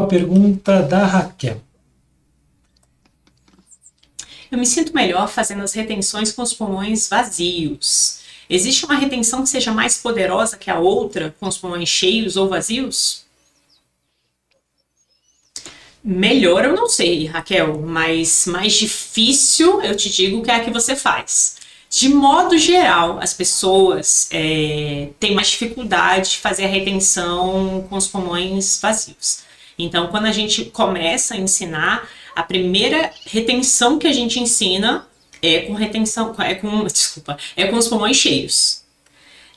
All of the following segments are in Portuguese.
A pergunta da Raquel. Eu me sinto melhor fazendo as retenções com os pulmões vazios. Existe uma retenção que seja mais poderosa que a outra, com os pulmões cheios ou vazios? Melhor eu não sei, Raquel, mas mais difícil eu te digo que é a que você faz. De modo geral, as pessoas têm mais dificuldade de fazer a retenção com os pulmões vazios. Então, quando a gente começa a ensinar, a primeira retenção que a gente ensina é com os pulmões cheios.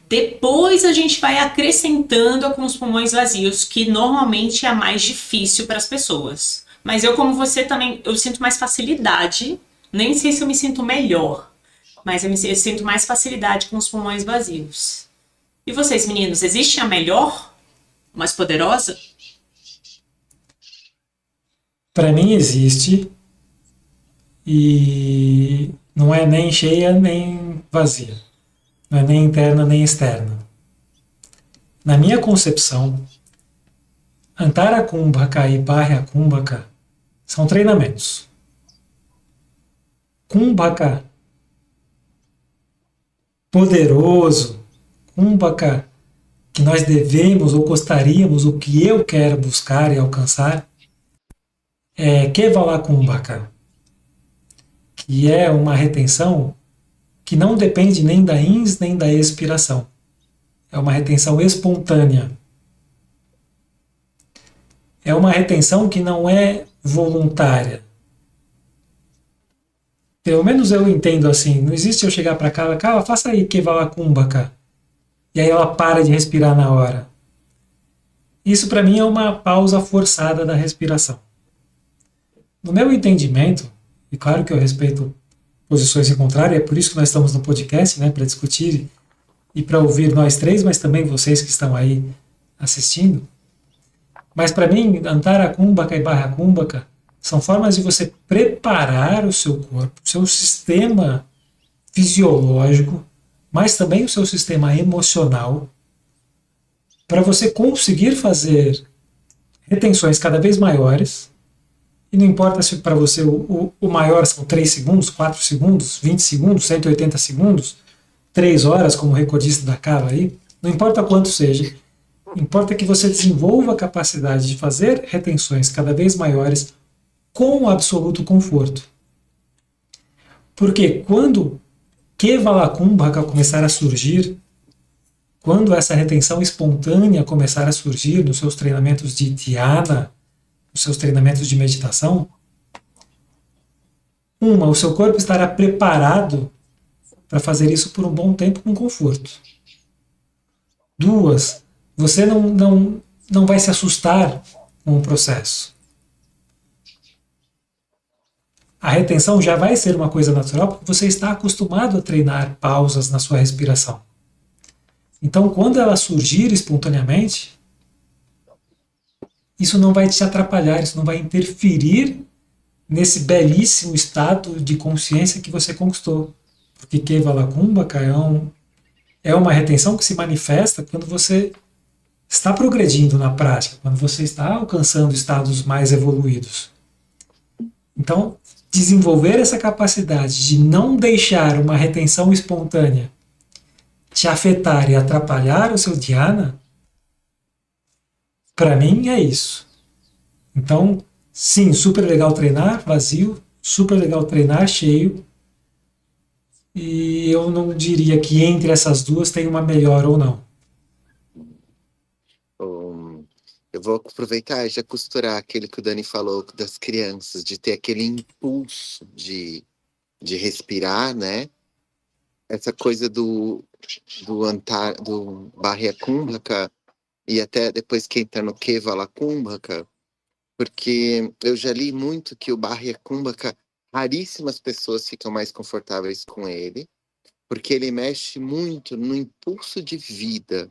Depois a gente vai acrescentando com os pulmões vazios, que normalmente é a mais difícil para as pessoas. Mas eu, como você, também eu sinto mais facilidade. Nem sei se eu me sinto melhor, mas eu sinto mais facilidade com os pulmões vazios. E vocês, meninos, existe a melhor, mais poderosa? Para mim existe e não é nem cheia nem vazia. Não é nem interna nem externa. Na minha concepção, Antara Kumbhaka e Bahya Kumbhaka são treinamentos. Kumbhaka poderoso, Kumbhaka que nós devemos ou gostaríamos, o que eu quero buscar e alcançar, é Kevala Kumbhaka, que é uma retenção que não depende nem da ins nem da expiração. É uma retenção espontânea. É uma retenção que não é voluntária. Pelo menos eu entendo assim. Não existe eu chegar para cá, faça aí Kevala Kumbhaka. E aí ela para de respirar na hora. Isso para mim é uma pausa forçada da respiração. No meu entendimento, e claro que eu respeito posições em contrário, é por isso que nós estamos no podcast, né, para discutir e para ouvir nós três, mas também vocês que estão aí assistindo. Mas para mim, Antara Kumbhaka e Barra Kumbhaka são formas de você preparar o seu corpo, o seu sistema fisiológico, mas também o seu sistema emocional, para você conseguir fazer retenções cada vez maiores. E não importa se para você o maior são 3 segundos, 4 segundos, 20 segundos, 180 segundos, 3 horas, como recordista da Cava aí, não importa quanto seja, importa que você desenvolva a capacidade de fazer retenções cada vez maiores com absoluto conforto. Porque quando Kevalakumbhaka começar a surgir, quando essa retenção espontânea começar a surgir nos seus treinamentos de dhyana, nos seus treinamentos de meditação, o seu corpo estará preparado para fazer isso por um bom tempo com conforto. Duas, você não vai se assustar com o processo. A retenção já vai ser uma coisa natural porque você está acostumado a treinar pausas na sua respiração. Então, quando ela surgir espontaneamente, isso não vai te atrapalhar, isso não vai interferir nesse belíssimo estado de consciência que você conquistou. Porque Kevalakumbhaka é uma retenção que se manifesta quando você está progredindo na prática, quando você está alcançando estados mais evoluídos. Então, desenvolver essa capacidade de não deixar uma retenção espontânea te afetar e atrapalhar o seu dhyana, para mim é isso. Então, sim, super legal treinar vazio, super legal treinar cheio, e eu não diria que entre essas duas tem uma melhor ou não. Eu vou aproveitar e já costurar aquele que o Dani falou das crianças, de ter aquele impulso de respirar, né? Essa coisa do Barya Kumbhaka e até depois que entra no Kevala Kumbhaka, porque eu já li muito que o Barya Kumbhaka, raríssimas pessoas ficam mais confortáveis com ele, porque ele mexe muito no impulso de vida.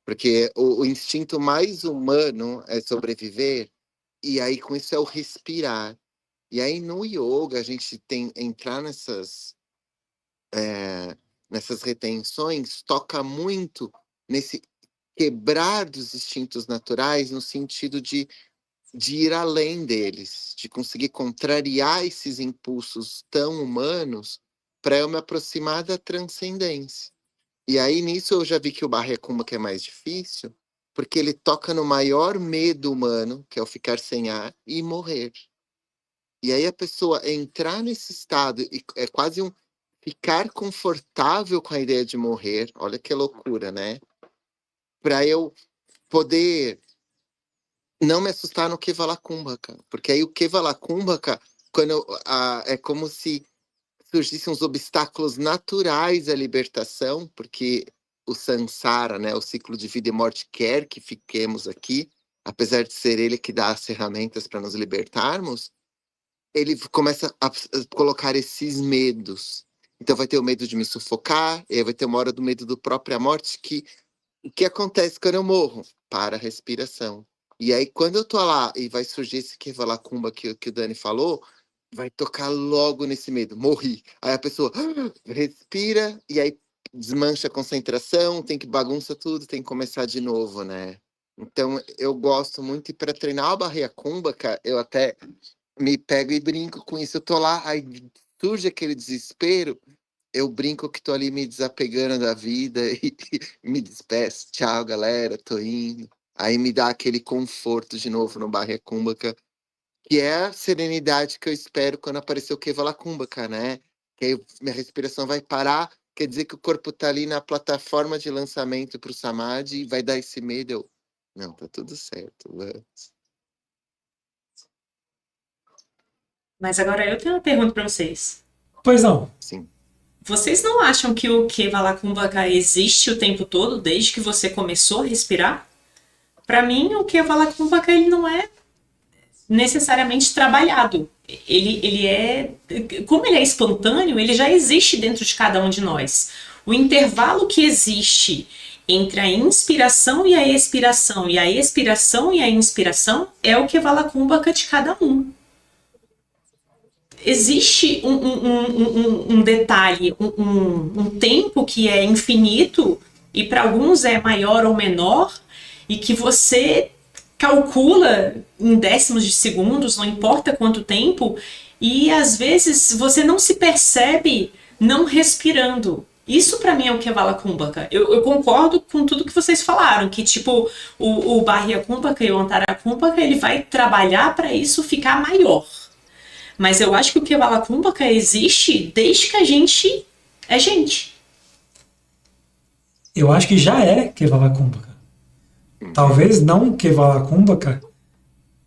Porque o instinto mais humano é sobreviver, e aí com isso é o respirar. E aí no yoga a gente tem entrar nessas retenções, toca muito nesse quebrar dos instintos naturais, no sentido de de ir além deles, de conseguir contrariar esses impulsos tão humanos para eu me aproximar da transcendência. E aí, nisso, eu já vi que o Barra Kumbhaka é mais difícil, porque ele toca no maior medo humano, que é o ficar sem ar e morrer. E aí a pessoa entrar nesse estado, e é quase um ficar confortável com a ideia de morrer, olha que loucura, né? Para eu poder não me assustar no Kevalakkumbhaka, porque aí o Kevalakkumbhaka, é como se surgissem os obstáculos naturais à libertação, porque o samsara, né, o ciclo de vida e morte, quer que fiquemos aqui, apesar de ser ele que dá as ferramentas para nos libertarmos, ele começa a colocar esses medos. Então vai ter o medo de me sufocar, e aí vai ter uma hora do medo do própria morte, que o que acontece quando eu morro? Para a respiração. E aí, quando eu tô lá e vai surgir esse Kevalakkumbhaka que o Dani falou, vai tocar logo nesse medo. Morri. Aí a pessoa respira e aí desmancha a concentração, tem que bagunça tudo, tem que começar de novo, né? Então, eu gosto muito, e para treinar o Barra Kumbhaka, eu até me pego e brinco com isso. Eu tô lá, aí surge aquele desespero, eu brinco que tô ali me desapegando da vida e me despeço. Tchau, galera, tô indo. Aí me dá aquele conforto de novo no Barra Kumbhaka, que é a serenidade que eu espero quando aparecer o Kevalakkumbhaka, né? Que aí minha respiração vai parar, quer dizer que o corpo tá ali na plataforma de lançamento pro Samadhi, e vai dar esse medo. Não, tá tudo certo, vamos. Mas agora eu tenho uma pergunta para vocês. Pois não. Sim. Vocês não acham que o Kevalakkumbhaka existe o tempo todo, desde que você começou a respirar? Para mim, o Kevalakkumbhaka ele não é necessariamente trabalhado. Ele é, como ele é espontâneo, ele já existe dentro de cada um de nós. O intervalo que existe entre a inspiração e a expiração, e a expiração e a inspiração, é o Kevalakkumbhaka de cada um. Existe um detalhe, um tempo que é infinito e para alguns é maior ou menor e que você calcula em décimos de segundos, não importa quanto tempo, e às vezes você não se percebe não respirando. Isso para mim é o Kevalakkumbhaka. Eu concordo com tudo que vocês falaram, que tipo o Barra Kumbhaka e o Antara Kumbhaka, ele vai trabalhar para isso ficar maior. Mas eu acho que o Kevalakkumbhaka existe desde que a gente é gente. Eu acho que já é Kevalakkumbhaka. Talvez não Kevalakkumbhaka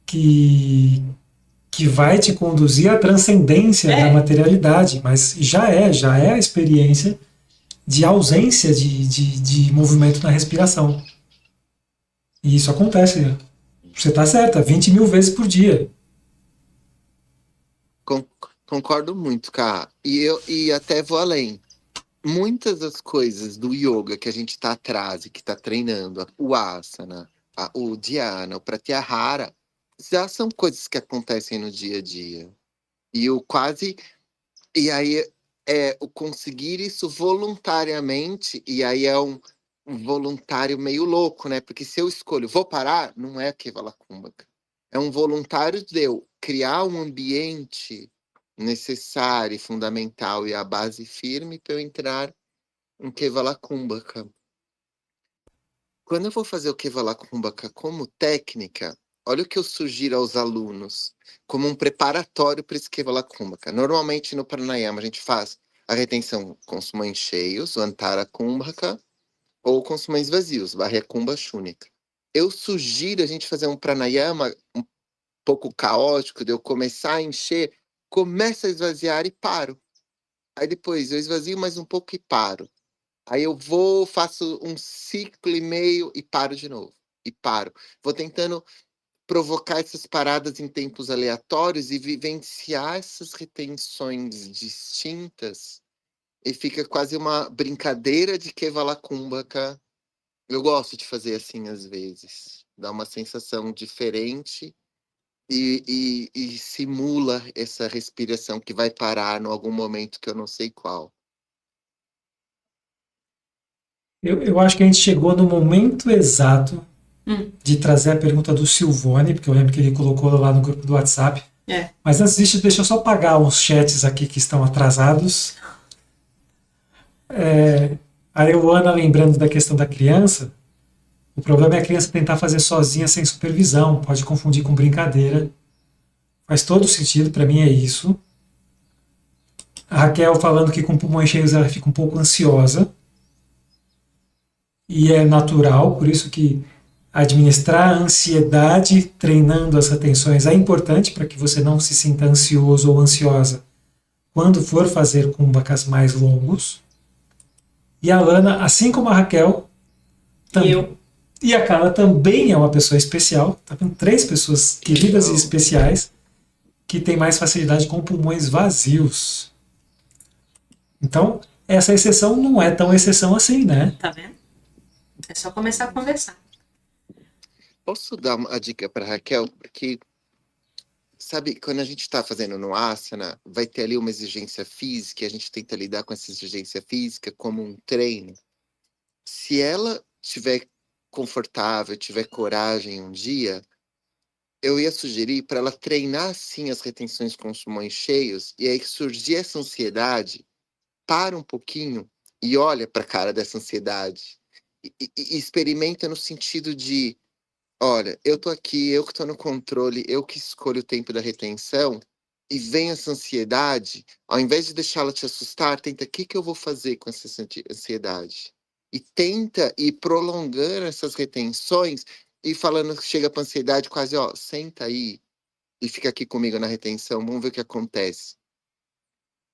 que vai te conduzir à transcendência da materialidade, mas já é a experiência de ausência de movimento na respiração. E isso acontece. Você está certa, 20 mil vezes por dia. Concordo muito, cara. E até vou além. Muitas das coisas do yoga que a gente está atrás e que está treinando, o asana, o dhyana, o pratyahara, já são coisas que acontecem no dia a dia. E aí é o conseguir isso voluntariamente, e aí é um voluntário meio louco, né? Porque se eu escolho, vou parar, não é Kevalakkumbhaka. É um voluntário de eu criar um ambiente necessário, fundamental e a base firme para eu entrar em Kevalakkumbhaka. Quando eu vou fazer o Kevalakkumbhaka como técnica, olha o que eu sugiro aos alunos como um preparatório para esse Kevalakkumbhaka. Normalmente no pranayama a gente faz a retenção com os pulmões cheios, o Antara Kumbhaka, ou com os pulmões vazios, Barra Kumbha Shunika. Eu sugiro a gente fazer um pranayama um pouco caótico, de eu começar a encher, começo a esvaziar e paro. Aí depois eu esvazio mais um pouco e paro. Aí eu vou, faço um ciclo e meio e paro de novo. E paro. Vou tentando provocar essas paradas em tempos aleatórios e vivenciar essas retenções distintas. E fica quase uma brincadeira de Kevalakkumbhaka. Eu gosto de fazer assim às vezes. Dá uma sensação diferente e simula essa respiração que vai parar em algum momento que eu não sei qual. Eu acho que a gente chegou no momento exato de trazer a pergunta do Silvone, porque eu lembro que ele colocou lá no grupo do WhatsApp. Mas antes disso, deixa eu só apagar uns chats aqui que estão atrasados. A Euana lembrando da questão da criança. O problema é a criança tentar fazer sozinha sem supervisão, pode confundir com brincadeira. Faz todo sentido, para mim é isso. A Raquel falando que com pulmões cheios ela fica um pouco ansiosa. E é natural, por isso que administrar a ansiedade treinando as retenções é importante para que você não se sinta ansioso ou ansiosa quando for fazer kumbhakas mais longos. E a Lana, assim como a Raquel, e a Carla também é uma pessoa especial, tá vendo? 3 pessoas queridas e especiais que têm mais facilidade com pulmões vazios. Então, essa exceção não é tão exceção assim, né? Tá vendo? É só começar a conversar. Posso dar uma dica para Raquel? Porque, sabe, quando a gente está fazendo no asana, vai ter ali uma exigência física, e a gente tenta lidar com essa exigência física como um treino. Se ela tiver confortável, tiver coragem um dia, eu ia sugerir para ela treinar sim as retenções com os pulmões cheios, e aí que surgir essa ansiedade, para um pouquinho e olha para a cara dessa ansiedade. E experimenta no sentido de, olha, eu tô aqui, eu que tô no controle, eu que escolho o tempo da retenção, e vem essa ansiedade, ao invés de deixá-la te assustar, tenta o que eu vou fazer com essa ansiedade. E tenta ir prolongando essas retenções e falando, chega para a ansiedade quase, ó, senta aí e fica aqui comigo na retenção, vamos ver o que acontece.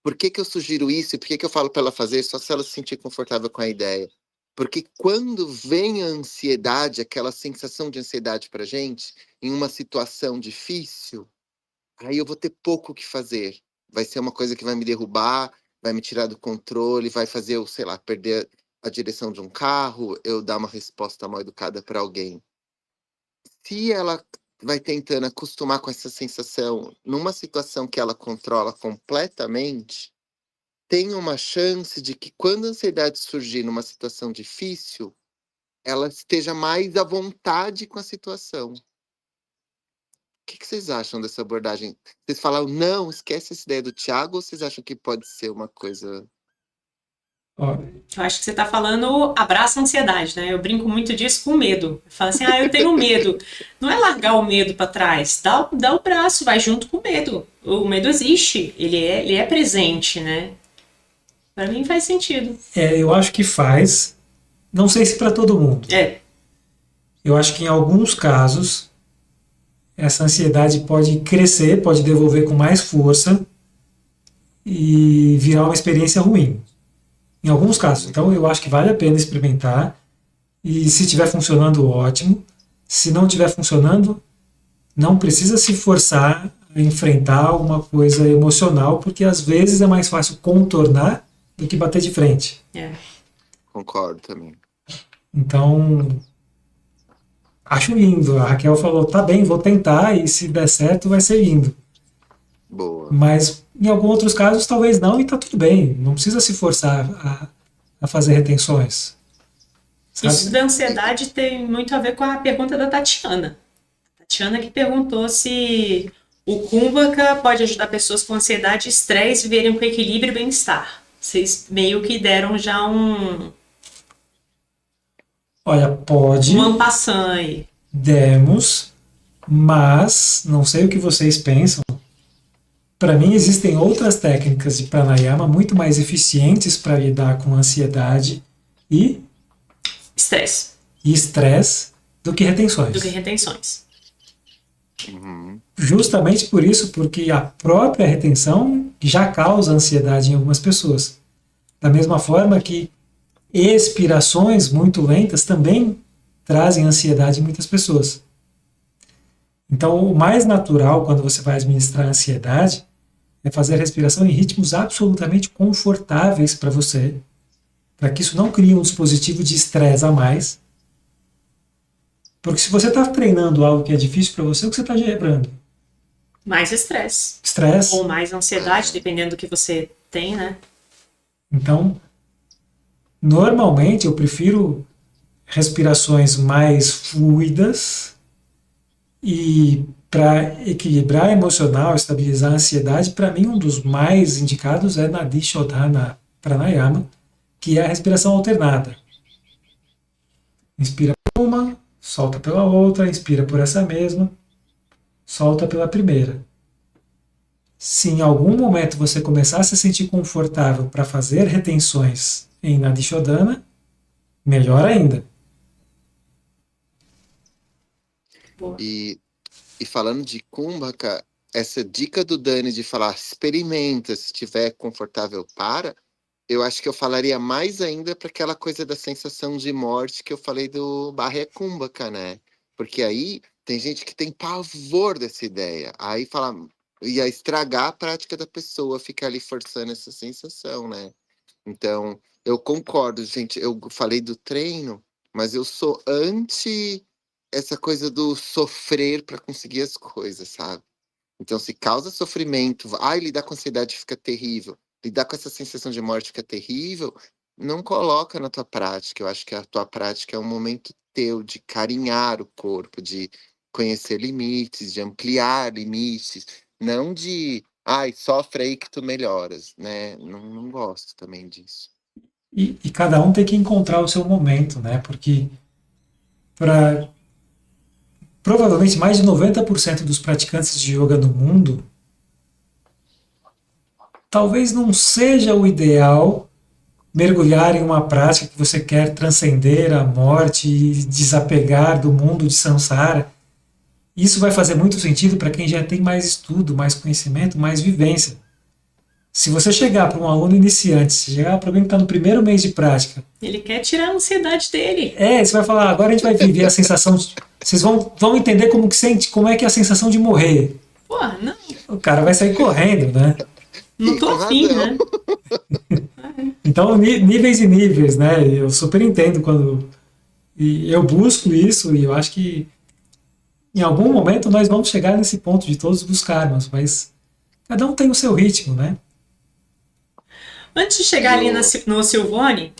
Por que eu sugiro isso e por que eu falo para ela fazer só se ela se sentir confortável com a ideia? Porque quando vem a ansiedade, aquela sensação de ansiedade pra gente, em uma situação difícil, aí eu vou ter pouco o que fazer. Vai ser uma coisa que vai me derrubar, vai me tirar do controle, vai fazer eu, sei lá, perder a direção de um carro, eu dar uma resposta mal educada para alguém. Se ela vai tentando acostumar com essa sensação numa situação que ela controla completamente, tem uma chance de que quando a ansiedade surgir numa situação difícil, ela esteja mais à vontade com a situação. O que vocês acham dessa abordagem? Vocês falaram, não, esquece essa ideia do Thiago, ou vocês acham que pode ser uma coisa... Eu acho que você tá falando abraça a ansiedade, né? Eu brinco muito disso com medo. Eu falo assim, eu tenho medo. Não é largar o medo para trás, dá o braço, vai junto com o medo. O medo existe, ele é presente, né? Para mim faz sentido. Eu acho que faz. Não sei se para todo mundo. Eu acho que em alguns casos essa ansiedade pode crescer, pode devolver com mais força e virar uma experiência ruim. Em alguns casos. Então eu acho que vale a pena experimentar e se estiver funcionando, ótimo. Se não estiver funcionando, não precisa se forçar a enfrentar alguma coisa emocional, porque às vezes é mais fácil contornar do que bater de frente. Concordo também. Então, acho lindo. A Raquel falou, tá bem, vou tentar e se der certo vai ser lindo. Boa. Mas em alguns outros casos talvez não e tá tudo bem. Não precisa se forçar a fazer retenções. Sabe? Isso da ansiedade tem muito a ver com a pergunta da Tatiana. A Tatiana que perguntou se o Kumbhaka pode ajudar pessoas com ansiedade e estresse a viverem com equilíbrio e bem-estar. Vocês meio que deram já Olha, pode. Um passant aí. Demos, mas não sei o que vocês pensam. Para mim existem outras técnicas de pranayama muito mais eficientes para lidar com ansiedade e estresse do que retenções. Uhum. Justamente por isso, porque a própria retenção já causa ansiedade em algumas pessoas. Da mesma forma que expirações muito lentas também trazem ansiedade em muitas pessoas. Então, o mais natural quando você vai administrar a ansiedade é fazer a respiração em ritmos absolutamente confortáveis para você, para que isso não crie um dispositivo de estresse a mais. Porque se você está treinando algo que é difícil para você, o que você está gerando? Mais estresse. Estresse. Ou mais ansiedade, dependendo do que você tem, né? Então, normalmente eu prefiro respirações mais fluidas e para equilibrar emocional, estabilizar a ansiedade, para mim um dos mais indicados é Nadi Shodhana Pranayama, que é a respiração alternada. Inspira por uma, solta pela outra, inspira por essa mesma, solta pela primeira. Se em algum momento você começar a se sentir confortável para fazer retenções em Nadi Shodhana, melhor ainda. E falando de Kumbhaka, essa dica do Dani de falar experimenta, se estiver confortável eu acho que eu falaria mais ainda para aquela coisa da sensação de morte que eu falei do Barra Kumbhaka, né? Porque aí tem gente que tem pavor dessa ideia. Aí fala, ia estragar a prática da pessoa, ficar ali forçando essa sensação, né? Então, eu concordo, gente. Eu falei do treino, mas eu sou anti essa coisa do sofrer para conseguir as coisas, sabe? Então, se causa sofrimento, lidar com ansiedade fica terrível, lidar com essa sensação de morte fica terrível, não coloca na tua prática. Eu acho que a tua prática é um momento teu de carinhar o corpo, de conhecer limites, de ampliar limites, não de, sofre aí que tu melhoras, né? Não gosto também disso. E cada um tem que encontrar o seu momento, né? Porque para provavelmente mais de 90% dos praticantes de yoga no mundo, talvez não seja o ideal mergulhar em uma prática que você quer transcender a morte e desapegar do mundo de samsara. Isso vai fazer muito sentido para quem já tem mais estudo, mais conhecimento, mais vivência. Se você chegar para um aluno iniciante, se chegar para alguém que está no primeiro mês de prática... Ele quer tirar a ansiedade dele. Você vai falar, agora a gente vai viver a sensação... Vocês vão entender como é que é a sensação de morrer. Porra, não. O cara vai sair correndo, né? Não tô afim, né? Então, níveis e níveis, né? Eu super entendo quando... E eu busco isso e eu acho que em algum momento nós vamos chegar nesse ponto de todos buscarmos, mas cada um tem o seu ritmo, né? Antes de chegar ali no Silvone,